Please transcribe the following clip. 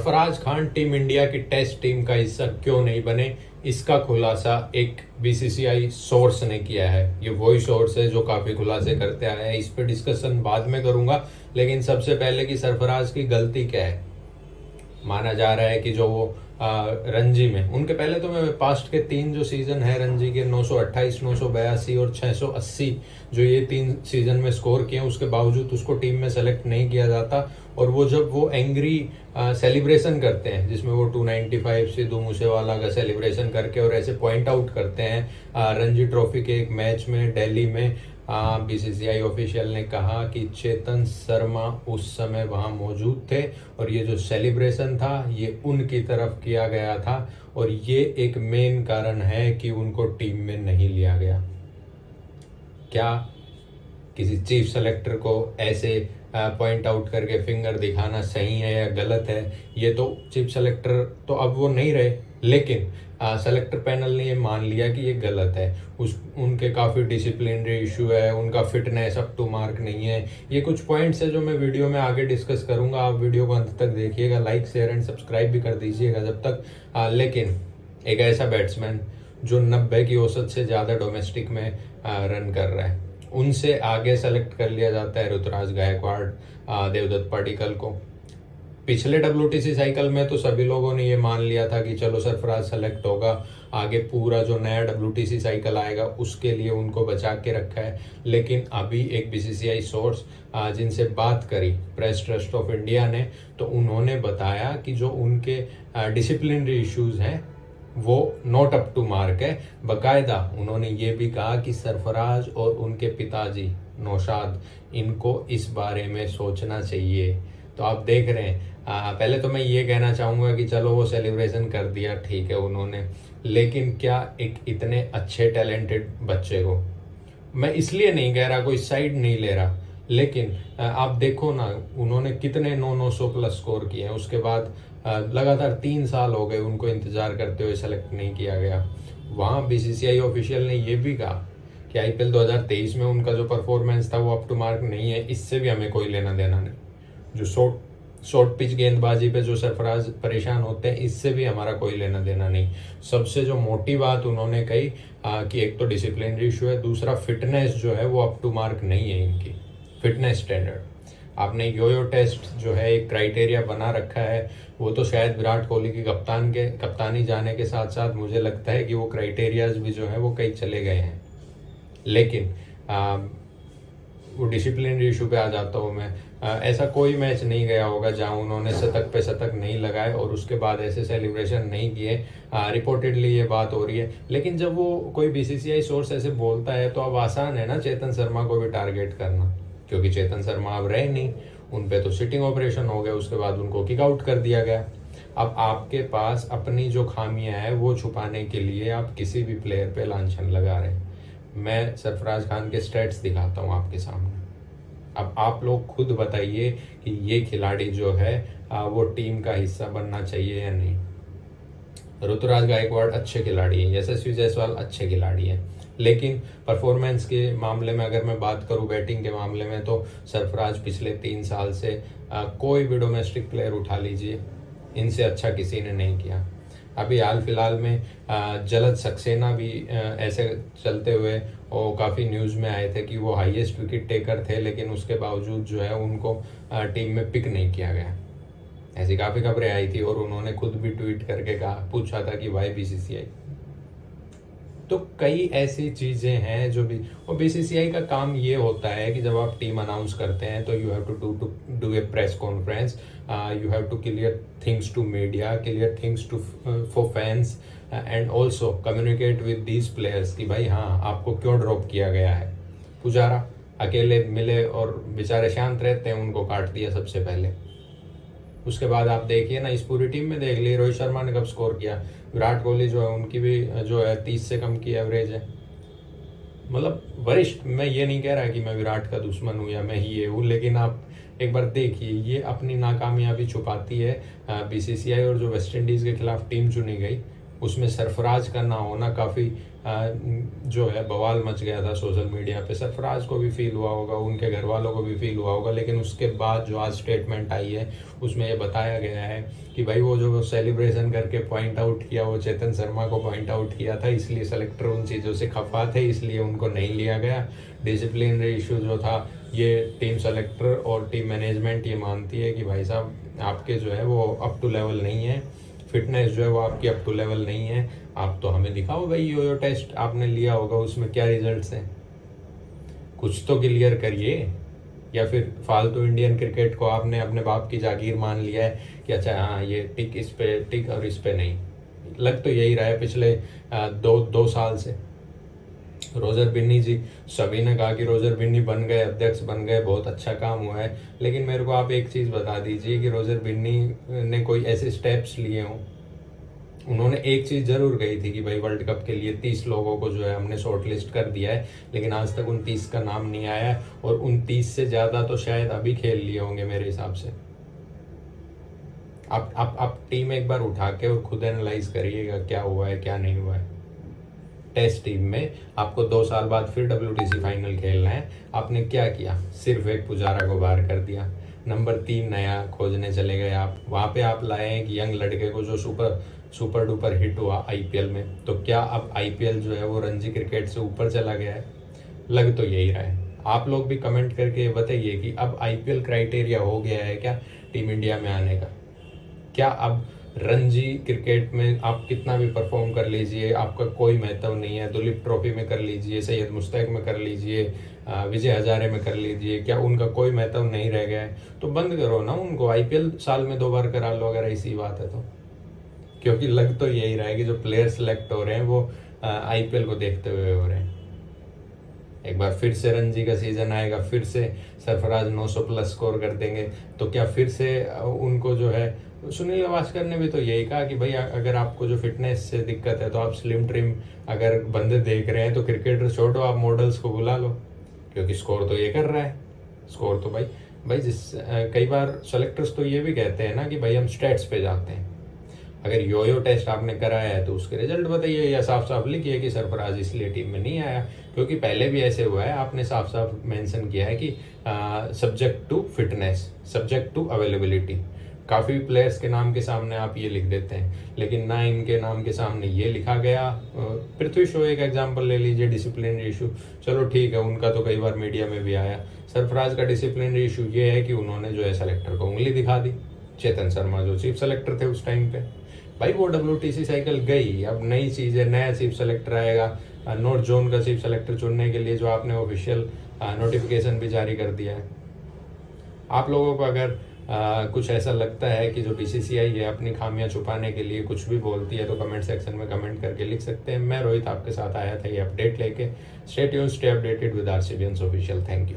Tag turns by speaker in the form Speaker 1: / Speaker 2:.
Speaker 1: Sarfaraz Khan team India की test team का हिस्सा क्यों नहीं बने, इसका खुलासा एक बीसीसीआई सोर्स ने किया है। ये वही सोर्स है जो काफ़ी खुलासे करते आया है। इस पर डिस्कशन बाद में करूंगा, लेकिन सबसे पहले कि सरफराज की गलती क्या है। माना जा रहा है कि जो वो रणजी में उनके पहले तो मैं पास्ट के 3 जो सीजन है रणजी के 928, 982 और 680 जो ये 3 सीजन में स्कोर किए हैं, उसके बावजूद उसको टीम में सेलेक्ट नहीं किया जाता। और वो जब वो एंग्री सेलिब्रेशन करते हैं जिसमें वो 295 सिद्धू मूसेवाला का सेलिब्रेशन करके और ऐसे पॉइंट आउट करते हैं रणजी ट्रॉफी के एक मैच में दिल्ली में, बीसीसीआई ऑफिशियल ने कहा कि चेतन शर्मा उस समय वहां मौजूद थे और ये जो सेलिब्रेशन था ये उनकी तरफ किया गया था और ये एक मेन कारण है कि उनको टीम में नहीं लिया गया। क्या किसी चीफ सेलेक्टर को ऐसे पॉइंट आउट करके फिंगर दिखाना सही है या गलत है? ये तो चीफ सेलेक्टर तो अब वो नहीं रहे, लेकिन सेलेक्टर पैनल ने ये मान लिया कि ये गलत है। उनके काफ़ी डिसिप्लिनरी इशू है, उनका फिटनेस अप टू मार्क नहीं है। ये कुछ पॉइंट्स है जो मैं वीडियो में आगे डिस्कस करूंगा। आप वीडियो को अंत तक देखिएगा, लाइक शेयर एंड सब्सक्राइब भी कर दीजिएगा जब तक। लेकिन एक ऐसा बैट्समैन जो 90 की औसत से ज़्यादा डोमेस्टिक में रन कर रहा है, उनसे आगे सेलेक्ट कर लिया जाता है ऋतुराज गायकवाड़, देवदत्त पडिक्कल को। पिछले WTC साइकिल में तो सभी लोगों ने ये मान लिया था कि चलो सरफराज सेलेक्ट होगा, आगे पूरा जो नया WTC साइकिल आएगा उसके लिए उनको बचा के रखा है। लेकिन अभी एक बीसीसीआई सोर्स जिनसे बात करी प्रेस ट्रस्ट ऑफ इंडिया ने, तो उन्होंने बताया कि जो उनके डिसिप्लिनरी इश्यूज हैं वो नॉट अप टू मार्क है। बकायदा उन्होंने ये भी कहा कि सरफराज और उनके पिताजी नौशाद, इनको इस बारे में सोचना चाहिए। तो आप देख रहे हैं, पहले तो मैं ये कहना चाहूँगा कि चलो वो सेलिब्रेशन कर दिया, ठीक है उन्होंने, लेकिन क्या एक इतने अच्छे टैलेंटेड बच्चे को, मैं इसलिए नहीं कह रहा, कोई साइड नहीं ले रहा, लेकिन आप देखो ना उन्होंने कितने 900 प्लस स्कोर किए हैं। उसके बाद लगातार 3 साल हो गए उनको इंतजार करते हुए सेलेक्ट नहीं किया गया। वहाँ बीसीसीआई ऑफिशियल ने ये भी कहा कि IPL 2023 में उनका जो परफॉर्मेंस था वो अप टू मार्क नहीं है, इससे भी हमें कोई लेना देना नहीं। जो शॉर्ट पिच गेंदबाजी पे जो सरफराज परेशान होते हैं, इससे भी हमारा कोई लेना देना नहीं। सबसे जो मोटी बात उन्होंने कही कि एक तो डिसिप्लिनरी इशू है, दूसरा फिटनेस जो है वो अप टू मार्क नहीं है इनकी, फिटनेस स्टैंडर्ड। आपने यो टेस्ट जो है एक क्राइटेरिया बना रखा है, वो तो शायद विराट कोहली की कप्तानी जाने के साथ साथ मुझे लगता है कि वो क्राइटेरियाज भी जो है वो कई चले गए हैं। लेकिन वो डिसिप्लिनरी इशू पे आ जाता हूँ मैं। ऐसा कोई मैच नहीं गया होगा जहां उन्होंने शतक पे शतक नहीं लगाए और उसके बाद ऐसे सेलिब्रेशन नहीं किए। रिपोर्टेडली ये बात हो रही है, लेकिन जब वो कोई बीसीसीआई सोर्स ऐसे बोलता है तो अब आसान है ना चेतन शर्मा को भी टारगेट करना, क्योंकि चेतन शर्मा अब रहे नहीं, उन पे तो सिटिंग ऑपरेशन हो गया, उसके बाद उनको किक आउट कर दिया गया। अब आपके पास अपनी जो खामियां है वो छुपाने के लिए आप किसी भी प्लेयर पे लांछन लगा रहे हैं। मैं सरफराज खान के स्टैट्स दिखाता हूँ आपके सामने, अब आप लोग खुद बताइए कि ये खिलाड़ी जो है वो टीम का हिस्सा बनना चाहिए या नहीं। ऋतुराज गायकवाड़ अच्छे खिलाड़ी हैं, यशस्वी जायसवाल अच्छे खिलाड़ी हैं, लेकिन परफॉर्मेंस के मामले में अगर मैं बात करूं, बैटिंग के मामले में, तो सरफराज पिछले 3 साल से कोई भी डोमेस्टिक प्लेयर उठा लीजिए, इनसे अच्छा किसी ने नहीं किया। अभी हाल फिलहाल में जलद सक्सेना भी ऐसे चलते हुए और काफ़ी न्यूज़ में आए थे कि वो हाईएस्ट विकेट टेकर थे, लेकिन उसके बावजूद जो है उनको टीम में पिक नहीं किया गया। ऐसी काफ़ी खबरें आई थी और उन्होंने खुद भी ट्वीट करके पूछा था कि वाई बीसीसीआई। तो कई ऐसी चीज़ें हैं जो भी, और बीसीसीआई का काम ये होता है कि जब आप टीम अनाउंस करते हैं तो you have to do a press conference, you have to clear things to media, clear things to for fans and also communicate with these players कि भाई हाँ आपको क्यों ड्रॉप किया गया है। पुजारा अकेले मिले और बेचारे शांत रहते हैं, उनको काट दिया सबसे पहले। उसके बाद आप देखिए ना, इस पूरी टीम में देख लीजिए रोहित शर्मा ने कब स्कोर किया, विराट कोहली जो है उनकी भी जो है 30 से कम की एवरेज है। मतलब वरिष्ठ, मैं ये नहीं कह रहा कि मैं विराट का दुश्मन हूँ या मैं ही ये हूँ, लेकिन आप एक बार देखिए ये अपनी नाकामयाबी छुपाती है बीसीसीआई, और जो वेस्ट इंडीज़ के खिलाफ टीम चुनी गई उसमें सरफराज का ना होना काफ़ी जो है बवाल मच गया था सोशल मीडिया पे। सरफराज को भी फील हुआ होगा, उनके घर वालों को भी फील हुआ होगा, लेकिन उसके बाद जो आज स्टेटमेंट आई है उसमें ये बताया गया है कि भाई वो जो सेलिब्रेशन करके पॉइंट आउट किया, वो चेतन शर्मा को पॉइंट आउट किया था, इसलिए सेलेक्टर उन चीज़ों से खफा थे, इसलिए उनको नहीं लिया गया। डिसिप्लिनरी इशू जो था ये टीम सेलेक्टर और टीम मैनेजमेंट ये मानती है कि भाई साहब आपके जो है वो अप टू लेवल नहीं है, फिटनेस जो है वो आपकी अप टू लेवल नहीं है, आप तो हमें दिखाओ भाई यो टेस्ट आपने लिया होगा उसमें क्या रिजल्ट्स हैं, कुछ तो क्लियर करिए। या फिर फालतू इंडियन क्रिकेट को आपने अपने बाप की जागीर मान लिया है कि अच्छा हाँ ये टिक इस पे टिक और इस पे नहीं। लग तो यही रहा है पिछले दो साल से। रोजर बिन्नी जी, सभी ने कहा कि रोजर बिन्नी बन गए, अध्यक्ष बन गए, बहुत अच्छा काम हुआ है, लेकिन मेरे को आप एक चीज़ बता दीजिए कि रोजर बिन्नी ने कोई ऐसे स्टेप्स लिए हों। उन्होंने एक चीज़ जरूर कही थी कि भाई वर्ल्ड कप के लिए 30 लोगों को जो है हमने शॉर्ट लिस्ट कर दिया है, लेकिन आज तक उन 30 का नाम नहीं आया है, और उन 30 से ज़्यादा तो शायद अभी खेल लिए होंगे मेरे हिसाब से। आप टीम एक बार उठा के और खुद एनालाइज करिएगा क्या हुआ है क्या नहीं हुआ है। टेस्ट टीम में आपको 2 साल बाद फिर WTC फाइनल खेलना है, आपने क्या किया? सिर्फ एक पुजारा को बाहर कर दिया, नंबर 3 नया खोजने चले गए आप, वहाँ पे आप लाए एक यंग लड़के को जो सुपर डुपर हिट हुआ IPL में। तो क्या अब IPL जो है वो रणजी क्रिकेट से ऊपर चला गया है? लग तो यही रहा है। आप लोग भी कमेंट करके बताइए कि अब IPL क्राइटेरिया हो गया है क्या टीम इंडिया में आने का? क्या अब रणजी क्रिकेट में आप कितना भी परफॉर्म कर लीजिए, आपका कोई महत्व नहीं है? दुलीप ट्रॉफी में कर लीजिए, सैयद मुश्ताक में कर लीजिए, विजय हजारे में कर लीजिए, क्या उनका कोई महत्व नहीं रह गया है? तो बंद करो ना उनको, IPL साल में 2 बार करा लो अगर ऐसी बात है तो। क्योंकि लग तो यही रहा है कि जो प्लेयर सेलेक्ट हो रहे हैं वो IPL को देखते हुए हो रहे हैं। एक बार फिर से रणजी का सीजन आएगा, फिर से सरफराज 900 प्लस स्कोर कर देंगे, तो क्या फिर से उनको जो है, सुनील गावस्कर ने भी तो यही कहा कि भाई अगर आपको जो फिटनेस से दिक्कत है तो आप स्लिम ट्रिम अगर बंदे देख रहे हैं तो क्रिकेटर छोड़ो, आप मॉडल्स को बुला लो, क्योंकि स्कोर तो ये कर रहा है। स्कोर तो भाई कई बार सेलेक्टर्स तो ये भी कहते हैं ना कि भाई हम स्टैट्स पे जाते हैं। अगर यो टेस्ट आपने कराया है तो उसके रिजल्ट बताइए, या साफ साफ लिखिए कि सरफराज इसलिए टीम में नहीं आया, क्योंकि पहले भी ऐसे हुआ है, आपने साफ साफ मेंशन किया है कि subject to fitness, subject to availability. काफ़ी प्लेयर्स के नाम के सामने आप ये लिख देते हैं, लेकिन ना इनके नाम के सामने ये लिखा गया। पृथ्वी शॉ एक एग्जांपल ले लीजिए, डिसिप्लिनरी इशू, चलो ठीक है उनका तो कई बार मीडिया में भी आया। सरफराज का डिसिप्लिनरी इशू ये है कि उन्होंने जो है सेलेक्टर को उंगली दिखा दी, चेतन शर्मा जो चीफ सेलेक्टर थे उस टाइम पे। भाई वो WTC साइकिल गई, अब नई चीज़ है, नया चीफ सेलेक्टर आएगा, नॉर्थ जोन का चीफ सेलेक्टर चुनने के लिए जो आपने ऑफिशियल नोटिफिकेशन भी जारी कर दिया है। आप लोगों को अगर कुछ ऐसा लगता है कि जो BCCI है अपनी खामियां छुपाने के लिए कुछ भी बोलती है, तो कमेंट सेक्शन में कमेंट करके लिख सकते हैं। मैं रोहित आपके साथ आया था ये अपडेट लेके। Stay tuned, stay updated with RCBNs official. Thank you.